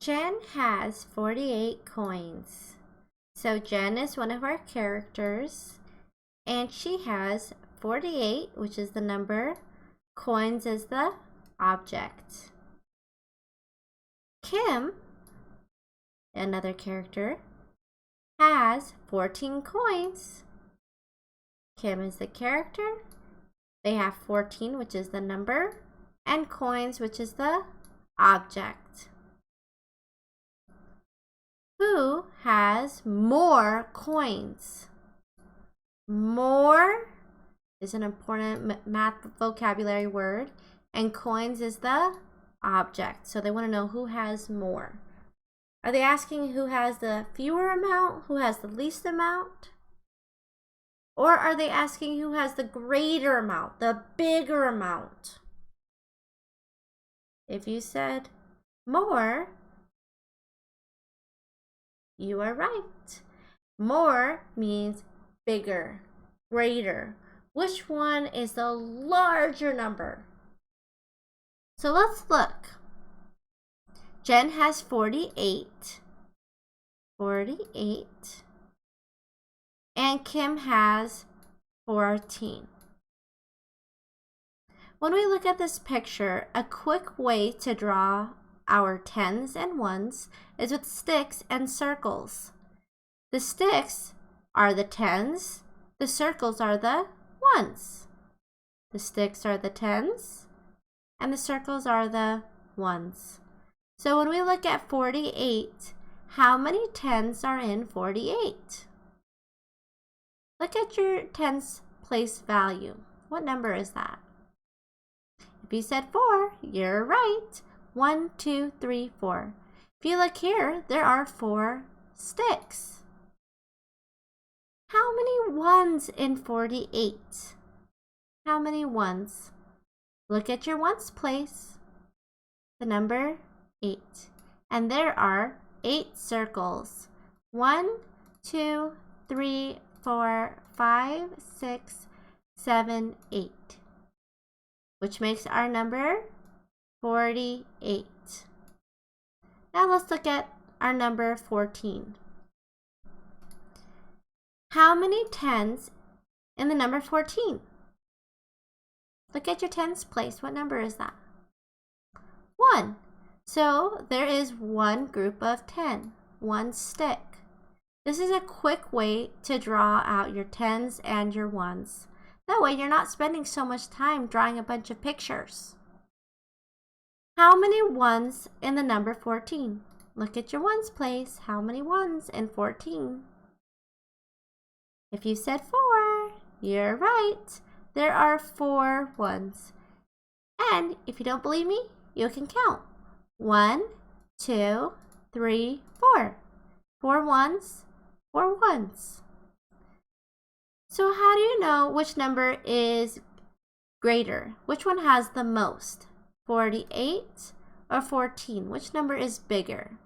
Jen has 48 coins. So Jen is one of our characters, and she has 48, which is the number. Coins is the object. Kim, another character, has 14 coins. Kim is the character. They have 14, which is the number, and coins, which is the object. Who has more coins? More is an important math vocabulary word, and coins is the object. So they want to know who has more. Are they asking who has the fewer amount, who has the least amount? Or are they asking who has the greater amount, the bigger amount? If you said more, you are right. More means bigger, greater. Which one is the larger number? So let's look. Jen has 48. 48. And Kim has 14. When we look at this picture, a quick way to draw our tens and ones is with sticks and circles. The sticks are the tens, the circles are the ones. The sticks are the tens, and the circles are the ones. So when we look at 48, how many tens are in 48? Look at your tens place value. What number is that? If you said 4, you're right. 1, 2, 3, 4. If you look here, there are 4 sticks. How many ones in 48? How many ones? Look at your ones place. The number 8. And there are 8 circles. 1, 2, 3, 4, 5, 6, 7, 8. Which makes our number 48. Now let's look at our number 14. How many tens in the number 14? Look at your tens place. What number is that? 1. So there is one group of 10, one stick. This is a quick way to draw out your tens and your ones. That way you're not spending so much time drawing a bunch of pictures. How many ones in the number 14? Look at your ones place. How many ones in 14? If you said 4, you're right. There are 4 ones. And if you don't believe me, you can count. 1, 2, 3, 4. 4 ones, 4 ones. So how do you know which number is greater? Which one has the most? 48 or 14? Which number is bigger?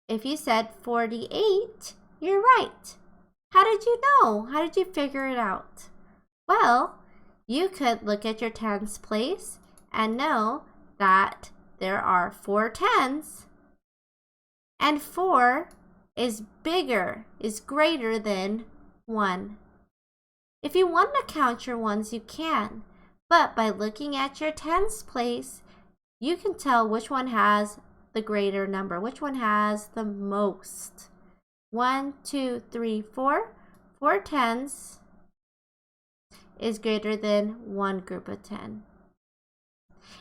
If you said 48, you're right. How did you know? How did you figure it out? Well, you could look at your tens place and know that there are 4 tens, and 4 is bigger, is greater than 1. If you want to count your ones, you can, but by looking at your tens place, you can tell which one has the greater number, which one has the most. 1, 2, 3, 4. 4 tens is greater than one group of 10.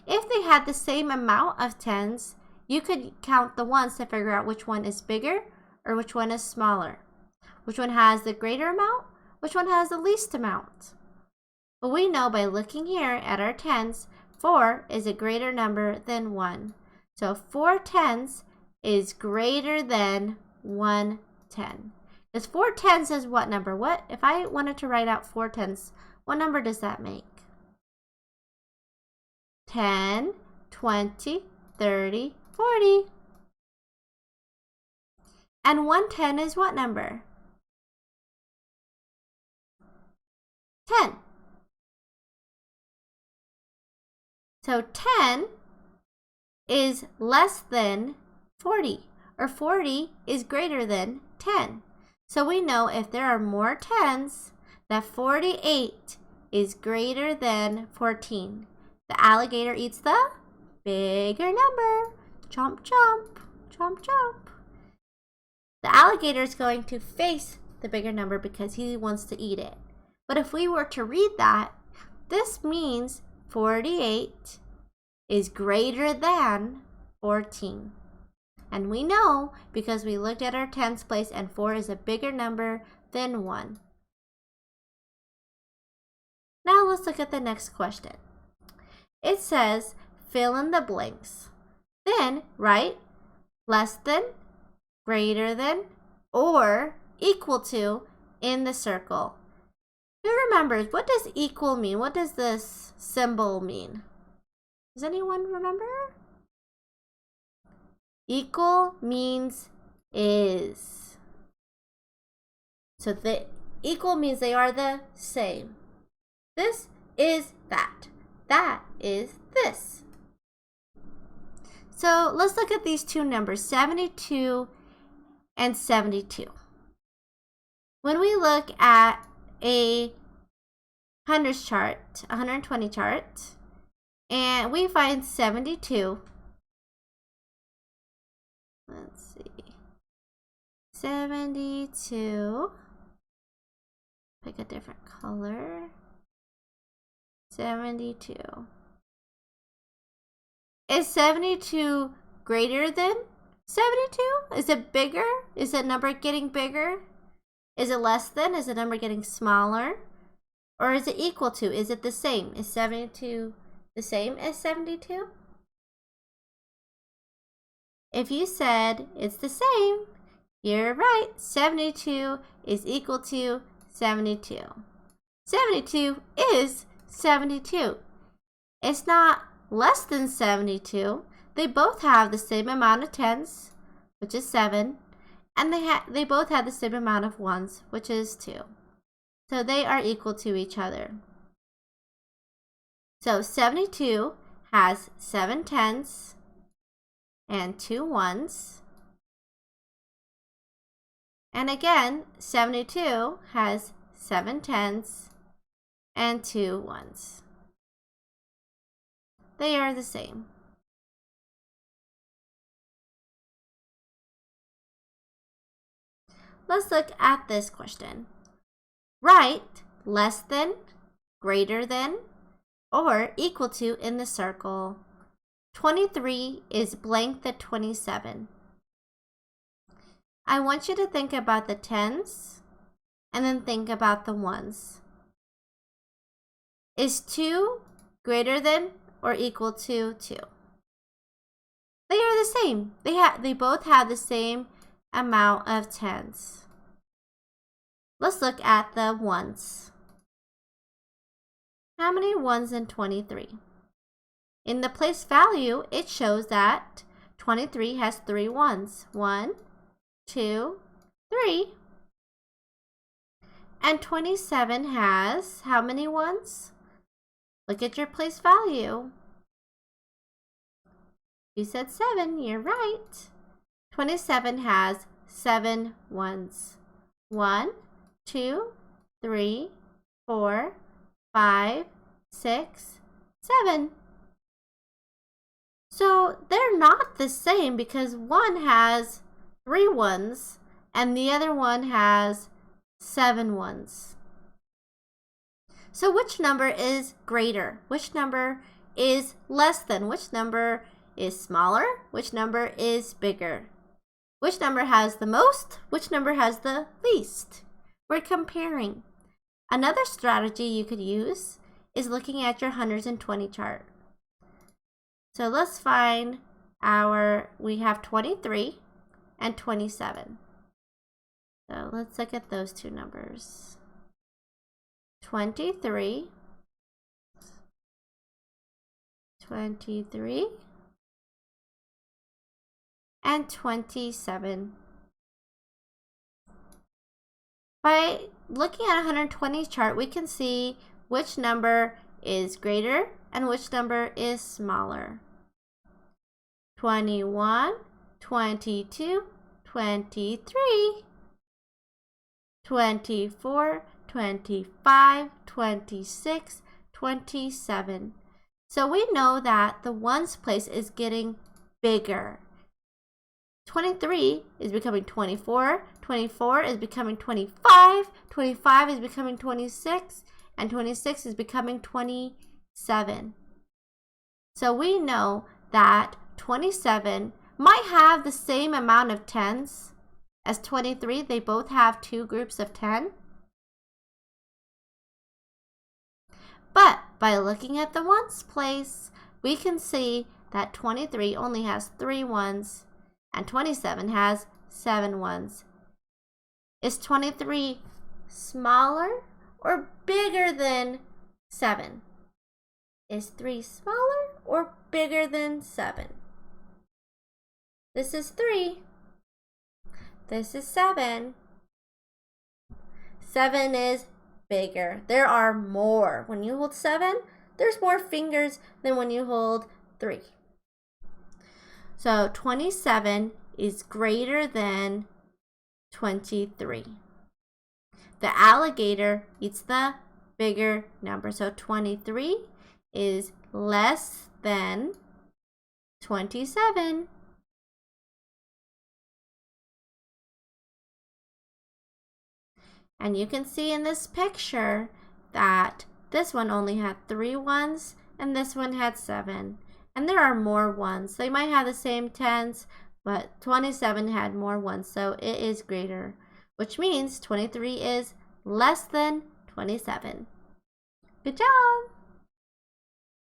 If they had the same amount of tens, you could count the ones to figure out which one is bigger or which one is smaller. Which one has the greater amount, which one has the least amount. But we know by looking here at our tens, 4 is a greater number than 1. So 4 tens is greater than 1 10. Because 4 tens is what number? What if I wanted to write out 4 tens, what number does that make? 10, 20, 30, 40. And 110 is what number? 10. So 10 is less than 40, or 40 is greater than 10. So we know if there are more 10s, that 48 is greater than 14. The alligator eats the bigger number. Chomp, chomp, chomp, chomp. The alligator is going to face the bigger number because he wants to eat it. But if we were to read that, this means 48 is greater than 14. And we know because we looked at our tens place and 4 is a bigger number than 1. Now let's look at the next question. It says fill in the blanks. Then write less than, greater than, or equal to in the circle. Who remembers, what does equal mean? What does this symbol mean? Does anyone remember? Equal means is. So the equal means they are the same. This is that. That is this. So let's look at these two numbers, 72 and 72. When we look at a hundreds chart, 120 chart, and we find 72. Let's see. 72. Pick a different color. 72. Is 72 greater than 72? Is it bigger? Is the number getting bigger? Is it less than? Is the number getting smaller? Or is it equal to? Is it the same? Is 72 the same as 72? If you said it's the same, you're right. 72 is equal to 72. 72 is 72. It's not less than 72. They both have the same amount of tens, which is 7, and they both have the same amount of ones, which is 2. So they are equal to each other. So 72 has 7 tens and 2 ones. And again, 72 has 7 tens and 2 ones. They are the same. Let's look at this question. Write less than, greater than, or equal to in the circle. 23 is blank the 27. I want you to think about the tens and then think about the ones. Is 2 greater than or equal to 2? They are the same. They both have the same amount of tens. Let's look at the ones. How many ones in 23? In the place value, it shows that 23 has 3 ones. 1, 2, 3. And 27 has how many ones? Look at your place value. You said 7, you're right. 27 has 7 ones. 1, 2, 3, 4, 5, 6, 7. So they're not the same because one has 3 ones and the other one has 7 ones. So which number is greater? Which number is less than? Which number is smaller? Which number is bigger? Which number has the most? Which number has the least? We're comparing. Another strategy you could use is looking at your 120 chart. So let's find we have 23 and 27. So let's look at those two numbers. 23, and 27. By looking at a 120 chart, we can see which number is greater and which number is smaller. 21, 22, 23, 24, 25, 26, 27. So we know that the ones place is getting bigger. 23 is becoming 24, 24 is becoming 25, 25 is becoming 26, and 26 is becoming 27. So we know that 27 might have the same amount of tens as 23. They both have two groups of 10. But by looking at the ones place, we can see that 23 only has 3 ones and 27 has 7 ones. Is 23 smaller or bigger than 7? Is 3 smaller or bigger than 7? This is 3. This is 7. 7 is bigger. There are more. When you hold 7, there's more fingers than when you hold 3. So 27 is greater than 23. The alligator eats the bigger number. So 23 is less than 27. And you can see in this picture that this one only had 3 ones and this one had 7. And there are more ones. They might have the same tens, but 27 had more ones, so it is greater, which means 23 is less than 27. Good job!